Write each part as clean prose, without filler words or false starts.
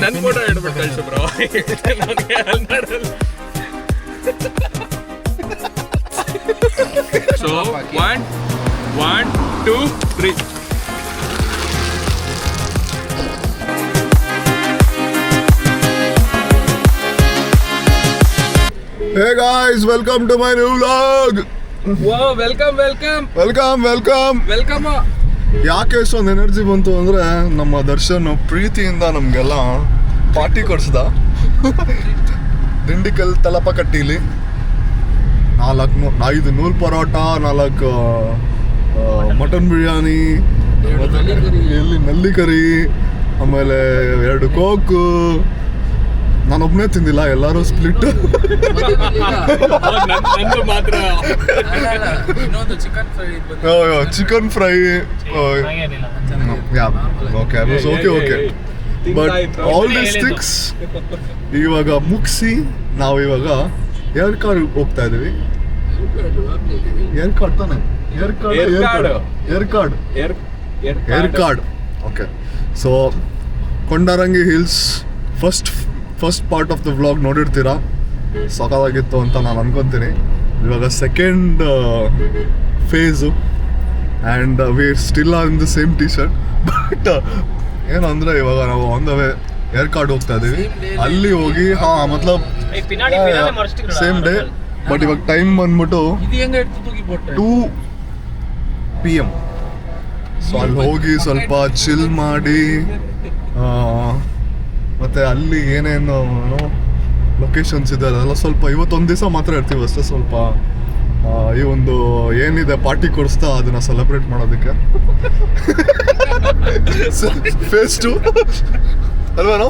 ನನ್ ಫೋಟೋ ಇಡ್ಬಿಟ್ಟು ಕಳ್ಸು bro. So 1 2 3. Hey guys, welcome to my new vlog. Wow, welcome. ಯಾಕೆ ಇಷ್ಟೊಂದು ಎನರ್ಜಿ ಬಂತು ಅಂದ್ರೆ ನಮ್ಮ ದರ್ಶನ್ ಪ್ರೀತಿಯಿಂದ ನಮ್ಗೆಲ್ಲ ಪಾರ್ಟಿ ಕೊಡ್ಸ್ದ. ದಿಂಡಿಕಲ್ ತಲಪಕಟ್ಟಿಲಿ 5 ನೂಲ್ ಪರೋಟ, 4 ಮಟನ್ ಬಿರಿಯಾನಿ, ಇಲ್ಲಿ ನಲ್ಲಿ ಕರಿ, ಆಮೇಲೆ 2 ಕೋಕು. ನಾನೊಬ್ಬನೇ ತಿಂದಿಲ್ಲ, ಎಲ್ಲರೂ ಸ್ಪ್ಲಿಟ್. ಮಾತ್ರ chicken fry. Okay but all these things ಇವಾಗ ಮುಗಿಸಿ ನಾವು ಇವಾಗ ಏರ್ಕಾಡ್ ಹೋಗ್ತಾ ಇದೀವಿ. ಏರ್ಕಾಡ್ ತಾನೆ? Yercaud. Okay, so Kondarangi hills first part of the vlog ನೋಡಿರ್ತೀರಾ, ಸಖತ್ತಾಗಿತ್ತು ಅಂತ ನಾನು ಅನ್ಕೊತೀನಿ. ಇವಾಗ second phase and we still are in the same T shirt. But ಏನಂದರೆ ಇವಾಗ ನಾವು ಆನ್ ದ ವೇ ಏರ್ಕಾಡ್ ಹೋಗ್ತಾ ಇದ್ದೀವಿ. ಅಲ್ಲಿ ಹೋಗಿ ಮತ್ಲಬ್ ಸೇಮ್ ಡೇ, ಬಟ್ ಇವಾಗ ಟೈಮ್ ಬಂದ್ಬಿಟ್ಟು 2 PM. ಸೊ ಅಲ್ಲಿ ಹೋಗಿ ಸ್ವಲ್ಪ ಚಿಲ್ ಮಾಡಿ ಮತ್ತು ಅಲ್ಲಿ ಏನೇನು ಲೊಕೇಶನ್ಸ್ ಇದೆ ಅದೆಲ್ಲ ಸ್ವಲ್ಪ ಇವತ್ತೊಂದು ದಿವಸ ಮಾತ್ರ ಇರ್ತೀವಿ ಅಷ್ಟೇ. ಸ್ವಲ್ಪ ಈ ಒಂದು ಏನಿದೆ ಪಾರ್ಟಿ ಕೊಡಿಸ್ತಾ ಅದನ್ನು ಸೆಲೆಬ್ರೇಟ್ ಮಾಡೋದಕ್ಕೆ. ಫೇಸ್ 2 ಅಲ್ವೇನೋ?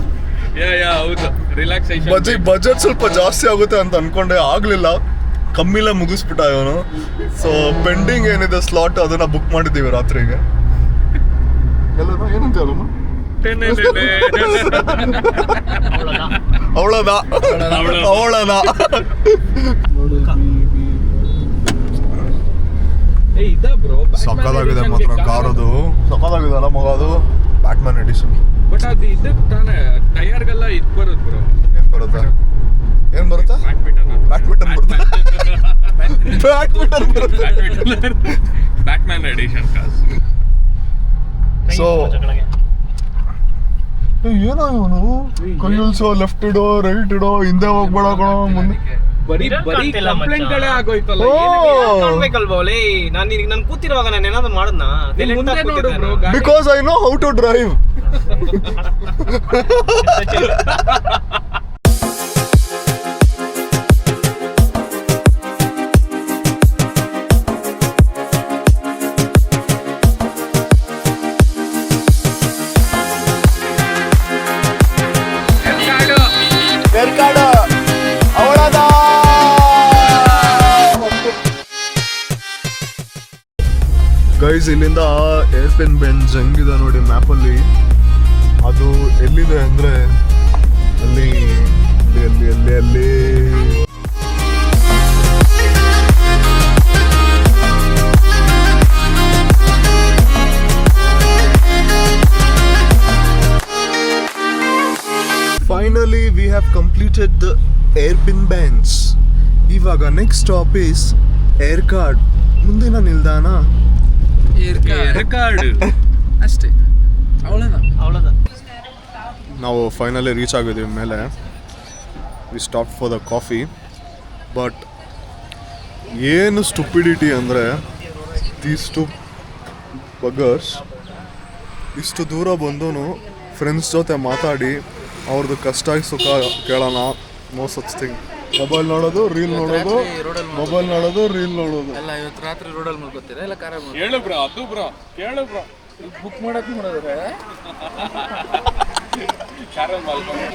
ಬಜೆಟ್ ಸ್ವಲ್ಪ ಜಾಸ್ತಿ ಆಗುತ್ತೆ ಅಂತ ಅನ್ಕೊಂಡೆ, ಆಗಲಿಲ್ಲ. ಕಮ್ಮಿಲೇ ಮುಗಿಸ್ಬಿಟ್ಟ ಇವನು. ಸೊ ಪೆಂಡಿಂಗ್ ಏನಿದೆ ಸ್ಲಾಟ್ ಅದನ್ನು ಬುಕ್ ಮಾಡಿದ್ದೀವಿ ರಾತ್ರಿಗೆ. ಎಲ್ಲನೋ ಏನಂತ ಹೇಳೋಣ, ಅವಳದ ಸಕ್ಕದಾಗಿದೆ ಮಾತ್ರ ಕಾರ್. ಅದು ಸಕ್ಕದಾಗಿದೆ ಅಲ್ಲ ಮಗ, ಅದು ಬ್ಯಾಟ್ಮ್ಯಾನ್ ಎಡಿಷನ್. ಬಟ್ ಅದು ಇದಕ್ಕೆ ತಾನೇ ಟೈರ್ಗೆಲ್ಲ ಇದು ಬರುತ್ತೆ ಬ್ರೋ. ಏನ್ ಬರುತ್ತೆ? Batman edition cars. ಸೊ ಏನೋ ಇವನು ಕೈಯಲ್ಸೋ ಲೆಫ್ಟ್ ಇಡೋ ರೈಟ್ ಇಡೋ, ಹಿಂದೆ ಹೋಗ್ಬೇಡ ಕಣೋ, ಮುಂದೆ ಬರೀ ಕಂಪ್ಲೇಂಟ್ಗಳೇ ಆಗೋಯ್ತಲ್ಲ. ನಾನು ಕೂತಿರುವಾಗ ನಾನು ಏನಾದ್ರು ಮಾಡದ್ನಾ? Because I know how to drive. Guys, ಇಲ್ಲಿಂದ ಏರ್ಪಿನ್ ಬೆಂಚ್ ಹೆಂಗಿದೆ ನೋಡಿ ಮ್ಯಾಪಲ್ಲಿ. ಅದು ಎಲ್ಲಿದೆ ಅಂದರೆ ಅಲ್ಲಿ ಅಲ್ಲಿ ಅಲ್ಲಿ ಅಲ್ಲಿ finally we have completed the hairpin bend. ಇವಾಗ ನೆಕ್ಸ್ಟ್ ಸ್ಟಾಪ್ ಈಸ್ ಏರ್ಕಾಡ್. ಮುಂದಿನ ನಿಲ್ದಾಣ ಅಷ್ಟೇ, ಅವಳದ. ನಾವು ಫೈನಲಿ ರೀಚ್ ಆಗಿದ್ದೀವಿ ಮೇಲೆ. We stop for the coffee. But ಏನು ಸ್ಟುಪಿಡಿಟಿ ಅಂದರೆ ದೀಸ್ 2 ಬಗ್ಗರ್ಸ್ ಇಷ್ಟು ದೂರ ಬಂದು ಫ್ರೆಂಡ್ಸ್ ಜೊತೆ ಮಾತಾಡಿ ಅವ್ರದ್ದು ಕಷ್ಟ ಸುಖ ಕೇಳೋಣ. No such thing. ಮೊಬೈಲ್ ನೋಡೋದು, ರೀಲ್ ನೋಡೋದು, ಮೊಬೈಲ್ ನೋಡೋದು, ರೀಲ್ ನೋಡೋದು. ಎಲ್ಲ ಇವತ್ತು ರಾತ್ರಿ ರೋಡಲ್ಲಿ ಮಲ್ಕೋತೀರಾ ಇಲ್ಲ ಕಾರಲ್ಲಿ? ಹೇಳು ಬ್ರೋ, ಅದು ಬ್ರೋ ಕೇಳು ಬ್ರೋ. ಬುಕ್ ಮಾಡಕ್ಕೆ ಮಾಡಿದ್ರೆ ಕಾರಲ್ಲಿ ಮಲ್ಕೊಂಡು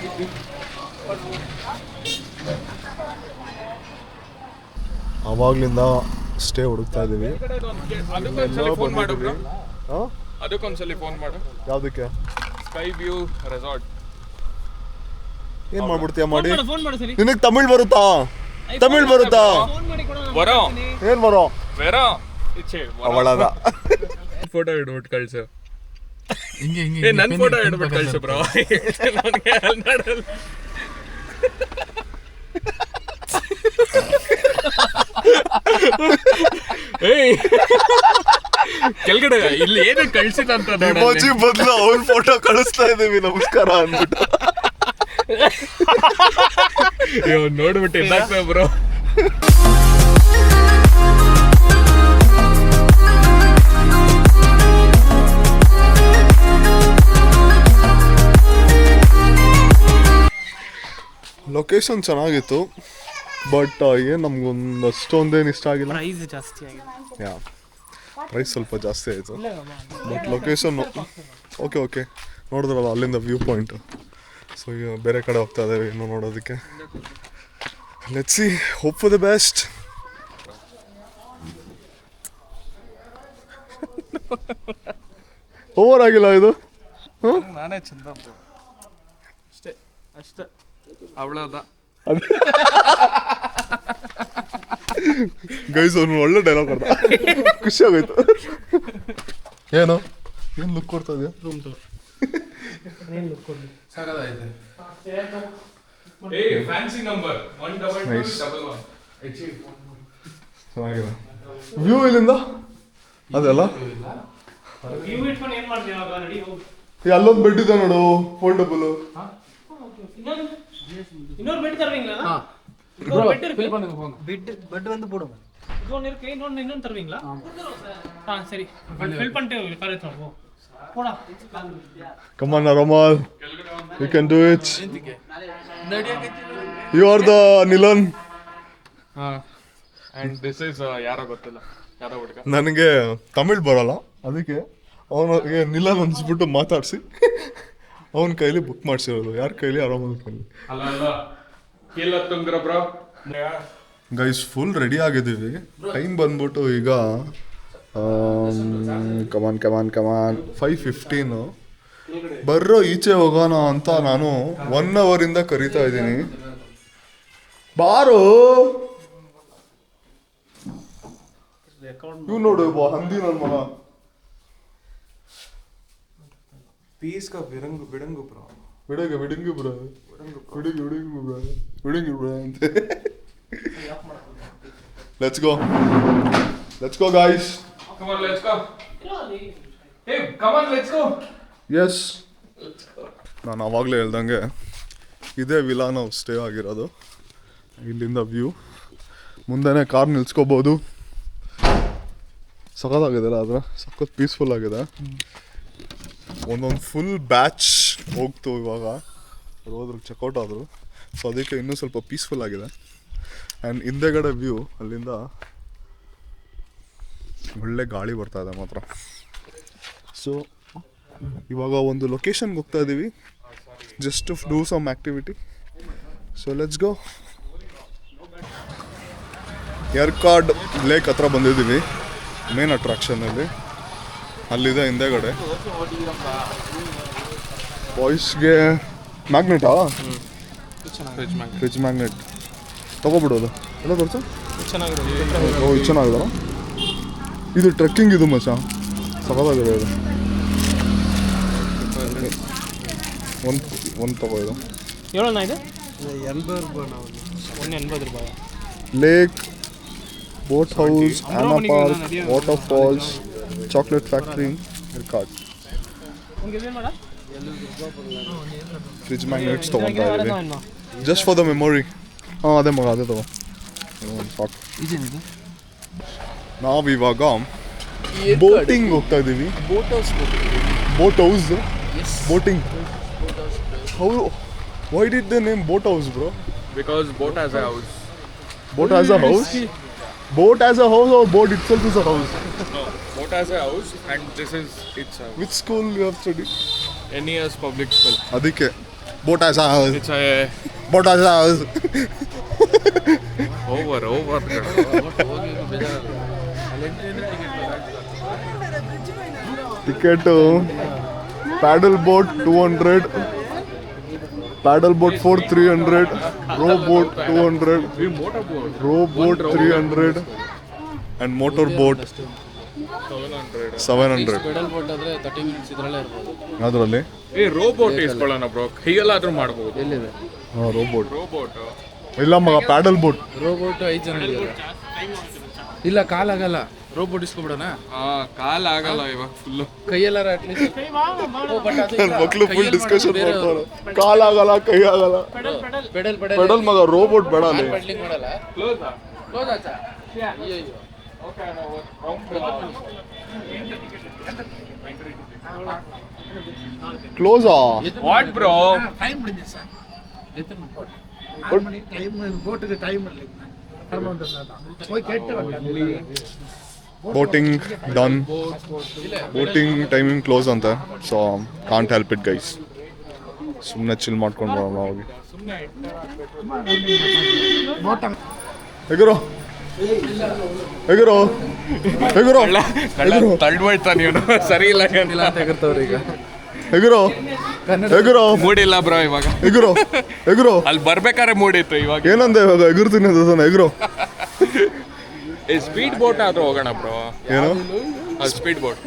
ಅವಾಗ್ಲಿಂದ ಸ್ಟೇ ಹುಡುಕ್ತಾ ಇದೀವಿ. ಅದಕ್ಕೊಂದ್ಸಲಿ ಫೋನ್ ಮಾಡು. ಯಾವುದಕ್ಕೆ? Sky view resort. ಏನ್ ಮಾಡ್ಬಿಡ್ತೀಯ ಮಾಡಿ? ನಿನಗೆ ತಮಿಳ್ ಬರುತ್ತಾ? ಬರೋ ಏನ್ ಬರೋ? ಬೇರೋ ಅವಳದ ಫೋಟೋ ಇಡ್ಬಿಟ್ಟು ಕಳ್ಸು. ಹಿಂಗೆ ಹಿಂಗೆ ಏ ನನ್ನ ಫೋಟೋ ಇಡ್ಬಿಟ್ಟು ಕಳ್ಸು ಬ್ರೋ ನನಗೆ ಅಲ್ನಾಡಲ್ಲಿ ಏಯ್ ಕೆಳಗಡೆ ಇಲ್ಲಿ ಏನು ಕಳ್ಸಿದ ಅಂತ ಇಮೋಜಿ ಬದಲು ಅವ್ರ ಫೋಟೋ ಕಳಿಸ್ತಾ ಇದೀವಿ ನಮಸ್ಕಾರ ಅಂದ್ಬಿಟ್ಟು. ಅಯ್ಯೋ ನೋಡ್ಬಿಟ್ಟು ಇದಾಗ್ತದೆ ಬ್ರೋ. ಲೊಕೇಶನ್ ಚೆನ್ನಾಗಿತ್ತು ಬಟ್ ಏನು ನಮ್ಗೊಂದು ಅಷ್ಟೊಂದೇನು ಇಷ್ಟ ಆಗಿಲ್ಲ. ಪ್ರೈಸ್ ಜಾಸ್ತಿ ಆಗಿದೆ. ಯಾ ಪ್ರೈಸ್ ಸ್ವಲ್ಪ ಜಾಸ್ತಿ ಆಯಿತು ಬಟ್ ಲೊಕೇಶನ್ ಓಕೆ ಓಕೆ ನೋಡಿದ್ರಲ್ಲ ಅಲ್ಲಿಂದ ವ್ಯೂ ಪಾಯಿಂಟ್. ಸೊ ಈಗ ಬೇರೆ ಕಡೆ ಹೋಗ್ತಾ ಇದ್ದೇವೆ ಇನ್ನು ನೋಡೋದಕ್ಕೆ. Let's see, hope for the best. Over ಆಗಿಲ್ಲ ಇದು. ನಾನೇ ಚಂದ ಅಷ್ಟೇ ಅಷ್ಟೇ ಅವಳದ ಗೈಸ್ ಅವ್ನು ಒಳ್ಳೆ ಡೈಲಾಗ್ ಕೊಡ್ದ, ಖುಷಿ ಆಗೋಯ್ತು. ಏನು ಲುಕ್ ಕೊಡ್ತಾ ಇದೆಯಾ? ರೂಮ್ ಟೂರ್ ಏ ಫ್ಯಾನ್ಸಿ ನಂಬರ್ 12211 ಚೆನ್ನಾಗಿದೆ ವ್ಯೂ ಇಲ್ಲಿಂದ ಅದೆಲ್ಲ. ವ್ಯೂ ಇಟ್ಕೊಂಡು ಏನು ಮಾಡ್ತೀವಿ ಇವಾಗ? ರೆಡಿ ಹೋಗಿ ಅಲ್ಲೊಂದು ಬೆಡ್ ಇದೆ ನೋಡು, ಫೋಲ್ಡಬಲ್. இன்னொரு பெட் தருவீங்களா? ப்ரோ பெட் இருக்கு. ஃபில் பண்ணுங்க போங்க. பெட் வந்து போடுங்க. இன்னொன்னு இருக்கு. இன்னொன்னு தருவீங்களா? சரி ஃபில் பண்ணிட்டு கரெக்ட் போடா. Come on Ramal, you can do it. You are the Nilan. And this is ಯಾರೋ ಗೊತ್ತಿಲ್ಲ, ಯಾರೋ ಹುಡುಗ. ನನಗೆ ತಮಿಳ್ ಬರಲ್ಲ, ಅದಕ್ಕೆ ಅವನಿಗೆ ನಿಲನ್ ಅನ್ಸ್ಬಿಟ್ಟು ಮಾತಾಡಿಸಿ ಅವನ ಕೈಲಿ ಬುಕ್ ಮಾಡಿಸಿರೋದು. ಯಾರ ಕೈಲಿ? ಆರಾಮದ ಕೈಲಿ. ಅಲ್ಲ ಅಲ್ಲ ಕೀಲ ತುಂಗ್ರ ಬ್ರೋ. ಗೈಸ್ ಫುಲ್ ರೆಡಿ ಆಗಿದ್ದೀವಿ. ಟೈಮ್ ಬಂದ್ಬಿಟ್ಟು ಈಗ ಕಮಾನ್ 5:15. ಬರ್ರೋ ಈಚೆ ಹೋಗೋಣ ಅಂತ ನಾನು 1 ಅವರಿಂದ ಕರೀತಾ ಇದ್ದೀನಿ. ಬಾರೋ ಇವ್ ನೋಡು ಹಂದಿ ನನ್ನ ಮಗ. पीस का विरंग विडंगु ब्रो ವಿಡಂಗಿ ಬ್ರೋ ಅಂತ. Let's go guys. Come on, let's go. Hey, come on, let's go. Yes, ನಾನು ಆವಾಗಲೇ ಹೇಳ್ದಂಗೆ ಇದೇ ವಿಲಾ ನಾವು ಸ್ಟೇ ಆಗಿರೋದು. ಇಲ್ಲಿಂದ ವ್ಯೂ ಮುಂದೆನೇ ಕಾರ್ ನಿಲ್ಸ್ಕೋಬೋದು. ಸಖತ್ತಾಗಿದೆಲ್ಲ, ಆದರೆ ಸಖತ್ ಪೀಸ್ಫುಲ್ ಆಗಿದೆ. ಒಂದೊಂದು ಫುಲ್ ಬ್ಯಾಚ್ ಹೋಗ್ತು ಇವಾಗ, ಹೋದ್ರು ಚೆಕ್ಔಟ್ ಆದರು. ಸೊ ಅದಕ್ಕೆ ಇನ್ನೂ ಸ್ವಲ್ಪ ಪೀಸ್ಫುಲ್ ಆಗಿದೆ. ಆ್ಯಂಡ್ ಹಿಂದೆಗಡೆ ವ್ಯೂ ಅಲ್ಲಿಂದ ಒಳ್ಳೆ ಗಾಳಿ ಬರ್ತಾ ಇದೆ ಮಾತ್ರ. ಸೊ ಇವಾಗ ಒಂದು ಲೊಕೇಶನ್ಗೆ ಹೋಗ್ತಾ ಇದ್ದೀವಿ, just to do some activity. So let's go. Yercaud lake ಹತ್ರ ಬಂದಿದ್ದೀವಿ, ಮೇನ್ ಅಟ್ರಾಕ್ಷನಲ್ಲಿ. ಅಲ್ಲಿದೆ ಹಿಂದೆಗಡೆ. ಬಾಯ್ಸ್ಗೆ ಮ್ಯಾಗ್ನೆಟಾ? ಫ್ರಿಜ್ ಮ್ಯಾಗ್ನೆಟ್ ತೊಗೊಬಿಡೋದು ಎಲ್ಲ ತೋರಿಸು. ಓ ಇದು ಚೆನ್ನಾಗಿದಲ್ಲ. ಇದು ಟ್ರೆಕ್ಕಿಂಗ್ ಇದು ಮಚ್ಚ, ಸಖತ್ತಾಗಿದೆ ಇದು. ಒಂದು ತಗೋ. ಇದು எவ்வளோண்ணா இது? 80 ரூபாய். 180 ரூபாய். Lake, boat house, Anna park, waterfalls, chocolate factory, Yercaud. Fridge magnets ತೊಗೊತಾ ಇದ್ದೀವಿ ಜಸ್ಟ್ ಫಾರ್ ದ ಮೆಮೊರಿ. ಹಾಂ ಅದೇ ಮಗ, ಅದೇ ತಗೋ ಸಾಕು. ನಾವಿವಾಗ ಬೋಟಿಂಗ್ ಹೋಗ್ತಾ ಇದ್ದೀವಿ. Boat house boating. How why did the name boat house bro? Because boat has a house. Boat has a house? Boat has a house or boat itself is a house? No, boat has a house and this is its house. Which school you have studied? NES public school. ಅದಕ್ಕೆ boat has a house. It's a Boat has a house. over. Ticket paddle boat 200, paddle boat for 300, row boat 200, row boat 300 and motor boat 700 pedal boat ಆದ್ರೆ 30 minutes ಇದರಲ್ಲೇ ಇರ್ಬೋದು. ಅದರಲ್ಲಿ robot ಇಸ್ಕೊಳ್ಳೋಣ bro, ಹೀಗೆಲ್ಲಾದ್ರೂ ಮಾಡ್ಬೋದು. ಎಲ್ಲಿದೆ robot robot ಇಲ್ಲ ಮಗ, paddle boat. Robot 5 ಜನ ಇದ್ದಾರೆ. ಇಲ್ಲ ಕಾಲಾಗಲ್ಲ, ರೋಬೋಟ್ ಇಸ್ಕೊಬಿಡೋಣ. ಕಾಲ್ ಆಗಲ್ಲ ಇವಾಗ ಫುಲ್ಲು. ಕೈಯೆಲ್ಲಾರ ಅಟ್ಲೀಸ್ಟ್ ಮಕ್ಕಳು ಫುಲ್ ಡಿಸ್ಕಷನ್ ಮಾಡ್ತಾರೆ. ಕಾಲಾಗಲ್ಲ, ಕೈ ಆಗಲ್ಲ. ಪೆಡಲ್ ಪೆಡಲ್ ಮಗ, ರೋಬೋಟ್ ಬೇಡ ಅಲ್ಲಿ. ಪೆಡಲಿಂಗ್ ಮಾಡಲ್ಲ. ಕ್ಲೋಸ್ ಆಚಾ. ಅಯ್ಯೋ ಕ್ಲೋಸಾ? What bro? Boating done. Boating timing close ಅಂತ, so can't help it guys. ಸುಮ್ಮನೆ ಚಿಲ್ ಮಾಡ್ಕೊಂಡು ಬರೋಣ ಹೋಗಿ. ಎಗರೋ ಎಗರೋ ಎಗರೋ ತಳ್ಳ್ಬೋಯ್ತಾ ನೀನು? ಸರಿ ಇಲ್ಲ ಇಲ್ಲ ಅಂತ ಎಗರ್ತವ್ರು ಈಗ. ಎಗರೋ ಎಗರೋ ಮೂಡಿಲ್ಲ ಬ್ರೋ ಇವಾಗ. ಎಗರೋ ಎಗರೋ ಅಲ್ಲಿ ಬರ್ಬೇಕಾದ್ರೆ ಮೂಡಿತ್ತು, ಇವಾಗ ಏನಂದೆ ಇವಾಗ ಎಗರ್ತೀನಿ ಅಂತ. ಎಗರೋ ಸ್ಪೀಡ್ ಬೋಟ್ ಆದ್ರೂ ಹೋಗೋಣ ಬ್ರೋ. ಏನು ಸ್ಪೀಡ್ ಬೋಟ್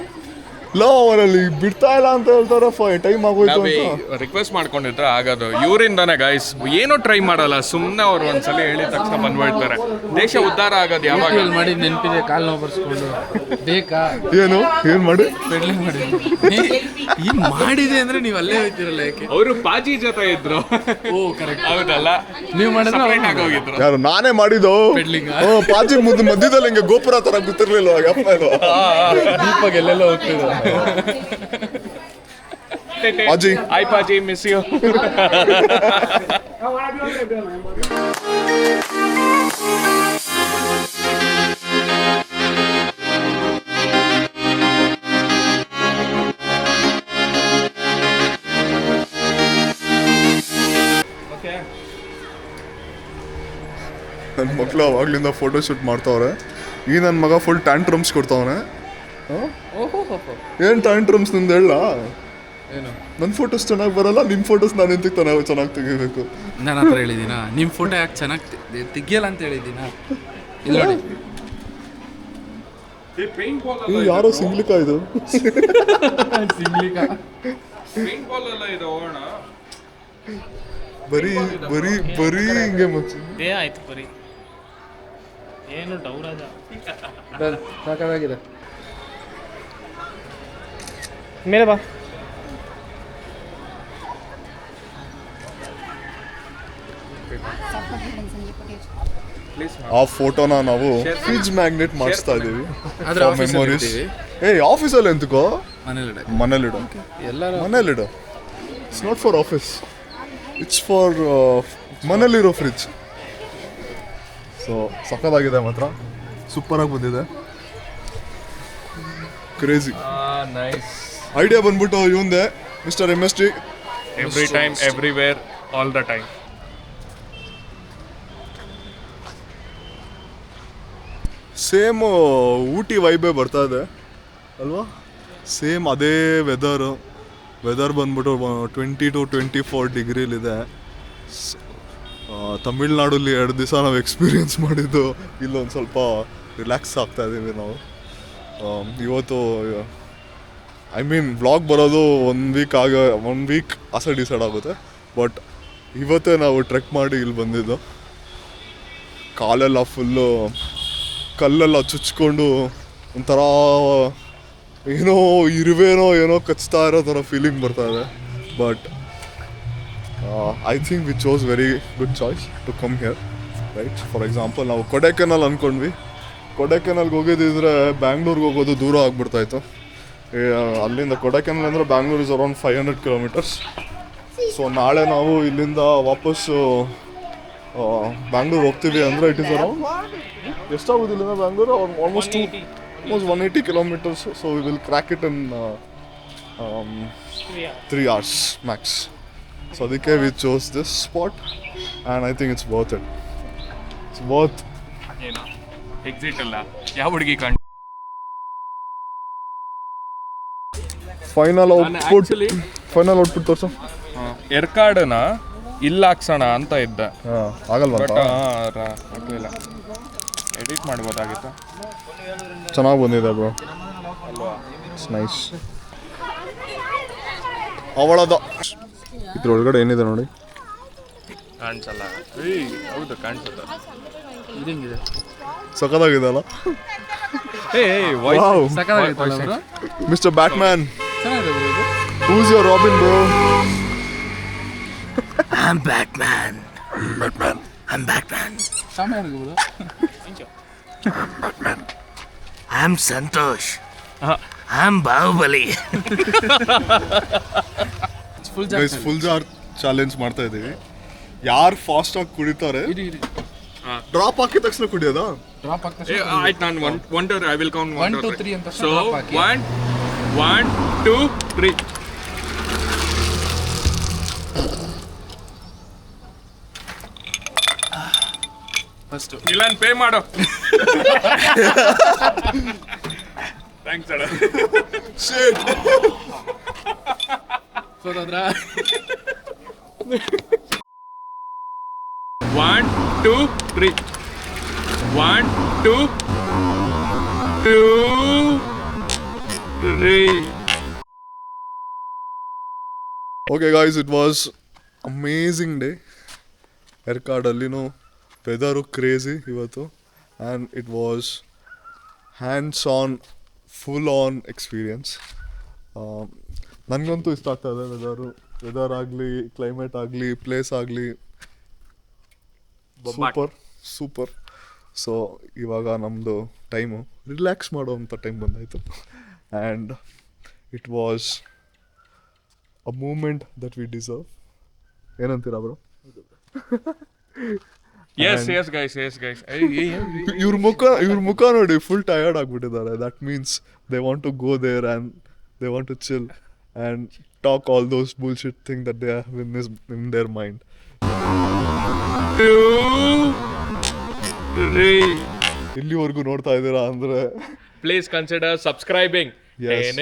ಲೋ, ಅವರಲ್ಲಿ ಬಿಡ್ತಾ ಇಲ್ಲ ಅಂತ ಹೇಳ್ತಾರೆ. ಟೈಮ್ ಆಗೋಯ್ತು ನಾವೇ ಅಂತ ರಿಕ್ವೆಸ್ಟ್ ಮಾಡ್ಕೊಂಡಿದ್ರೆ ಆಗೋದು. ಇವರಿಂದಾನೆ ಗೈಸ್, ಏನೋ ಟ್ರೈ ಮಾಡಲ್ಲ, ಸುಮ್ಮನೆ ಅವ್ರು ಒಂದ್ಸಲ ಹೇಳಿದ ತಕ್ಷಣ ಬಂದ್ಬಿಡ್ತಾರೆ. ದೇಶ ಉದ್ಧಾರ ಆಗೋದು ಯಾವಾಗ? ಮಾಡಿ ನೆನಪಿದೆ, ಕಾಲು ನೋವು ಬರ್ಸ್ಕೊಂಡು ಬೇಕಾ ಏನು ಮಾಡಿ ಪೆಡ್ಲಿಂಗ್ ಮಾಡಿ ಈಗ ಮಾಡಿದೆ ಅಂದ್ರೆ ನೀವು ಅಲ್ಲೇ ಹೋಗ್ತಿರಲ್ಲ. ಯಾಕೆ ಅವರು ಪಾಜಿ ಜೊತೆ ಇದ್ರು. ಓ ಕರೆಕ್ಟ್, ಹೌದಲ್ಲ, ನೀವು ಮಾಡಿದ್ರೆ Separate ಆಗಿ ಹೋಗಿದ್ರು. ಯಾರು? ನಾನೇ ಮಾಡಿದ್ದು. ಪೆಡ್ಲಿಂಗ್ ಪಾಚಿ ಮಧ್ಯದಲ್ಲಿ ಹಿಂಗೆ ಗೋಪುರ ತರ ಗೊತ್ತಿರ್ಲಿಲ್ಲ. ಅಪ್ಪ ಇಲ್ವಾ ದೀಪಾಗ ಎಲ್ಲೆಲ್ಲ ಹೋಗ್ತಿದ್ರು. ಪಾಜಿ, ಆಯ್ ಪಾಜಿ, ಮಿಸ್ ಯು. ನನ್ನ ಮಕ್ಕಳು ಅವಾಗ್ಲಿಂದ ಫೋಟೋ ಶೂಟ್ ಮಾಡ್ತಾವ್ರೆ. ಈ ನನ್ನ ಮಗ ಫುಲ್ ಟ್ಯಾಂಟ್ರಮ್ಸ್ ಕೊಡ್ತಾವನೆ. ಏನು ಟ್ಯಾಂಟ್ರಮ್ಸ್ ನಿಂದು ಹೇಳ? ಏನು ನನ್ನ ಫೋಟೋಸ್ ಚೆನ್ನಾಗಿ ಬರಲ್ಲ, ನಿಮ್ಮ ಫೋಟೋಸ್ ನಾನು ಎಂತಕ್ಕೆ ಚೆನ್ನಾಗಿ ತೆಗಿಬೇಕು? ನಾನು ಹತ್ರ ಹೇಳಿದ್ದೀನಾ ನಿಮ್ಮ ಫೋಟೋ ಯಾಕೆ ಚೆನ್ನಾಗಿ ತೆಗಿಯಲ್ಲ ಅಂತ ಹೇಳಿದ್ದೀನಾ? ಇಲ್ಲ ನೋಡಿ, ಇದು ಯಾರೋ ಸಿಂಗ್ಲಿಕ ಇದು. ಪೇಂಟ್ ಬಾಲ್ ಎಲ್ಲ ಇದೆ, ಹೋಗೋಣ. ಬರೀ ಬರೀ ಬರೀ ಹಿಂಗೆ ಆಯ್ತು ಬರೀ ಏನು ಡೌರಾಜ. ಸಾಕಾಗಿದೆ. ಮೇಲೆ ಬಾ. ಆ ಫೋಟೋನ ನಾವು ಫ್ರಿಜ್ ಮ್ಯಾಗ್ನೆಟ್ ಮಾಡಿಸ್ತಾ ಇದೀವಿ. ಆದ್ರೆ ಆಫೀಸಲ್ಲಿ ಮೆಮೊರೀಸ್. ಇರ್ತೀವಿ. ಆಫೀಸಲ್ಲಿ ಎಂತಕೋ? ಮನೇಲಿಡು. ಎಲ್ಲರೂ ಮನೇಲಿಡು. It's not for office, it's for ಮನೇಲಿರೋ ಫ್ರಿಜ್. ಸೊ ಸಕ್ಕತ್ತಾಗಿದೆ ಮಾತ್ರ, ಸೂಪರಾಗಿ ಬಂದಿದೆ. Crazy nice. ಐಡಿಯಾ ಬಂದ್ಬಿಟ್ಟು ಇವಂದೆ, mister MST. Every time, everywhere, all the time. Same Ooty ವೈಬೇ ಬರ್ತಾ ಇದೆ ಅಲ್ವಾ? ಸೇಮ್ ಅದೇ ವೆದರ್ ಬಂದ್ಬಿಟ್ಟು 20 to 24 ಡಿಗ್ರಿಲಿದೆ. ತಮಿಳ್ನಾಡಲ್ಲಿ 2 ದಿವಸ ನಾವು ಎಕ್ಸ್ಪೀರಿಯನ್ಸ್ ಮಾಡಿದ್ದು. ಇಲ್ಲೊಂದು ಸ್ವಲ್ಪ ರಿಲ್ಯಾಕ್ಸ್ ಆಗ್ತಾ ಇದ್ದೀವಿ ನಾವು. ಇವತ್ತು ವ್ಲಾಗ್ ಬರೋದು 1 ವೀಕ್ ಆಸೆ ಡಿಸೈಡ್ ಆಗುತ್ತೆ. ಬಟ್ ಇವತ್ತೇ ನಾವು ಟ್ರೆಕ್ ಮಾಡಿ ಇಲ್ಲಿ ಬಂದಿದ್ದು. ಕಾಲೆಲ್ಲ ಫುಲ್ಲು ಕಲ್ಲೆಲ್ಲ ಚುಚ್ಕೊಂಡು ಒಂಥರ ಏನೋ ಕಚ್ತಾ ಇರೋ ಥರ ಫೀಲಿಂಗ್ ಬರ್ತಾ ಇದೆ. But I think we chose very good choice to come here, right? For example ನಾವು ಕೊಡೈಕೆನಾಲ್ ಅಂದ್ಕೊಂಡ್ವಿ. ಕೊಡೈಕೆನಾಲ್ಗೆ ಹೋಗಿದ್ದಿದ್ರೆ ಬ್ಯಾಂಗ್ಳೂರ್ಗೆ ಹೋಗೋದು ದೂರ ಆಗ್ಬಿಡ್ತಾಯಿತ್ತು. ಅಲ್ಲಿಂದ ಕೊಡೈಕೆನಾಲ್ ಅಂದರೆ Bangalore is around 500 kilometres. So ನಾಳೆ ನಾವು ಇಲ್ಲಿಂದ ವಾಪಸ್ಸು ಬ್ಯಾಂಗ್ಳೂರ್ ಹೋಗ್ತೀವಿ ಅಂದರೆ ಇಟ್ ಈಸ್ ಅರೌಂಡ್ ಎಷ್ಟಾಗೋದು ಇಲ್ಲಿಂದ Bangalore? Almost 180 kilometers. So we will crack it in 3 hours max. So adike we chose this spot and I think it's worth it. It's worth. ಏನು exit ಅಲ್ಲ, ಯಾವ ಹುಡುಗಿ ಕಂಡು ಫೈನಲ್ ಔಟ್ಪುಟ್ ತೋರ್ಸು. ಎರ್ಕಾಡನ್ನ ಇಲ್ಲ ಹಾಕ್ಸೋಣ ಅಂತ ಇದ್ದ. ಆಗಲ್ವಾ? ಬಟ್ ಹಾಕ್ಲಿಲ್ಲ. ಎಡಿಟ್ ಮಾಡ್ಬೋದಾಗಿತ್ತು. ಚೆನ್ನಾಗಿ ಬಂದಿದೆ ಬ್ರೋ. It's nice. ಅವಳದ ಇದ್ರೊಳಗಡೆ ಏನಿದೆ ನೋಡಿ. ಕಾಣಿಸಲ್ಲ. ಹೌದು ಕಾಣಿಸುತ್ತೆ. ಇದಂಗಿದೆ ಸಖತ್ತಾಗಿದೆ ಅಲ್ಲ. ವಾವ್ ಸಕ್ಕತ್ತಾಗಿತ್ತಲ್ಲ ಬ್ರೋ. ಮಿಸ್ಟರ್ ಬ್ಯಾಟ್ಮ್ಯಾನ್, ಚೆನ್ನಾಗಿದೆ bro ಇದು. Who's your Robin bro? ಸಾಮ್ಯಾನಿಗೆ bro. I'm Santosh. I'm Bahubali. Full guys full jar challenge ಮಾಡ್ತಾ ಇದೀವಿ. ಯಾರು ಫಾಸ್ಟ್ ಆಗಿ ಕುಡಿತಾರೆ ಇರಿ ಡ್ರಾಪ್ ಹಾಕಿದ ತಕ್ಷಣ ಕುಡಿಯೋದಾ? ಡ್ರಾಪ್ ಆಗ್ತಾ ಆಯ್ತು, ನಾನು one two I will count 1 2 3 ಅಂತ ಸೊ drop ಹಾಕಿ. 1 2 3. ಫಸ್ಟ್ ಮಿಲನ್ ಪೇ ಮಾಡು. ಥ್ಯಾಂಕ್ಸ್ ಅಣ್ಣ. ಸೋದಾದ್ರ 1 2 3. 1 2 3. Okay guys, it was amazing day. ಎರ್ಕಾಡಲ್ಲಿನೂ ವೆದರು ಕ್ರೇಜಿ ಇವತ್ತು. And it was hands on, full on experience. ನನಗಂತೂ ಇಷ್ಟ ಆಗ್ತಾ ಇದೆ ವೆದರ್ ಆಗಲಿ, ಕ್ಲೈಮೇಟ್ ಆಗಲಿ, ಪ್ಲೇಸ್ ಆಗಲಿ, ಸೂಪರ್. ಸೊ ಇವಾಗ ನಮ್ಮದು ಟೈಮು ರಿಲ್ಯಾಕ್ಸ್ ಮಾಡೋವಂಥ ಟೈಮ್ ಬಂದಾಯಿತು. And it was a moment that we deserve. ಏನಂತೀರಾ ಬ್ರೋ? Yes guys. ಇವ್ರ ಮುಖ ನೋಡಿ ಫುಲ್ ಟಯರ್ಡ್ ಆಗ್ಬಿಟ್ಟಿದ್ದಾರೆ. That means they want to go there and they want to chill and talk all those bullshit thing that they have in their mind. 2 3. ಇಲ್ಲಿವರೆಗೂ ನೋಡ್ತಾ ಇದ್ದೀರಾ ಅಂದರೆ Please consider subscribing. Yes.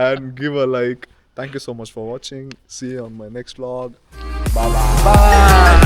and give a like. Thank you so much for watching. See you on my next vlog. Bye.